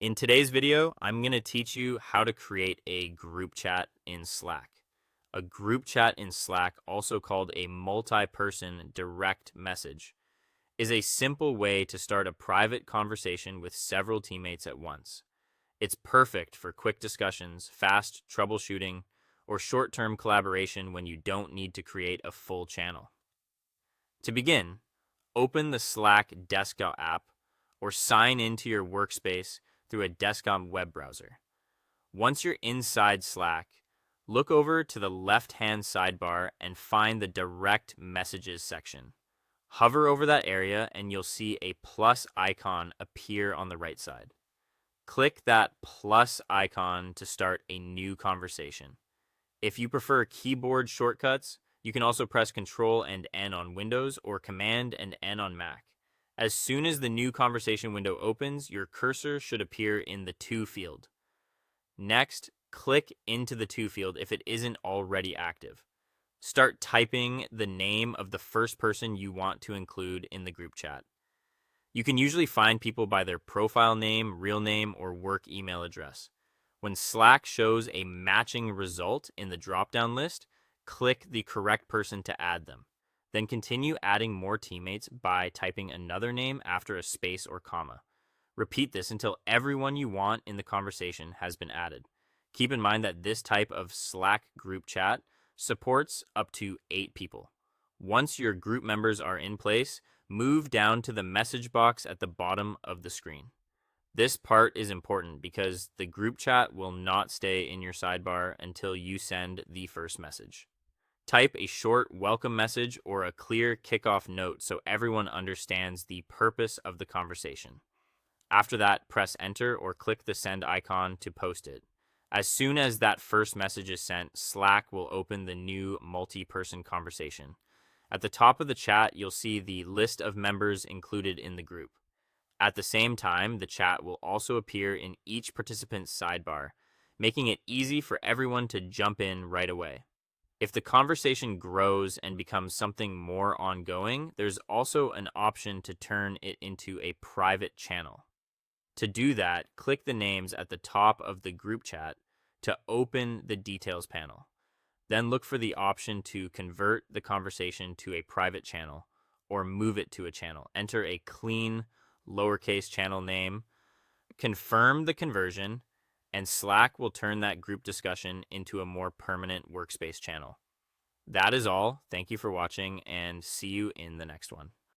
In today's video, I'm going to teach you how to create a group chat in Slack. A group chat in Slack, also called a multi-person direct message, is a simple way to start a private conversation with several teammates at once. It's perfect for quick discussions, fast troubleshooting, or short-term collaboration when you don't need to create a full channel. To begin, open the Slack desktop app or sign into your workspace through a desktop web browser. Once you're inside Slack, look over to the left-hand sidebar and find the Direct Messages section. Hover over that area and you'll see a plus icon appear on the right side. Click that plus icon to start a new conversation. If you prefer keyboard shortcuts, you can also press Control and N on Windows or Command and N on Mac. As soon as the new conversation window opens, your cursor should appear in the To field. Next, click into the To field if it isn't already active. Start typing the name of the first person you want to include in the group chat. You can usually find people by their profile name, real name, or work email address. When Slack shows a matching result in the drop-down list, click the correct person to add them. Then continue adding more teammates by typing another name after a space or comma. Repeat this until everyone you want in the conversation has been added. Keep in mind that this type of Slack group chat supports up to 8 people. Once your group members are in place, move down to the message box at the bottom of the screen. This part is important because the group chat will not stay in your sidebar until you send the first message. Type a short welcome message or a clear kickoff note so everyone understands the purpose of the conversation. After that, press enter or click the send icon to post it. As soon as that first message is sent, Slack will open the new multi-person conversation. At the top of the chat, you'll see the list of members included in the group. At the same time, the chat will also appear in each participant's sidebar, making it easy for everyone to jump in right away. If the conversation grows and becomes something more ongoing, there's also an option to turn it into a private channel. To do that, click the names at the top of the group chat to open the details panel. Then look for the option to convert the conversation to a private channel or move it to a channel. Enter a clean, lowercase channel name, confirm the conversion, and Slack will turn that group discussion into a more permanent workspace channel. That is all. Thank you for watching and see you in the next one.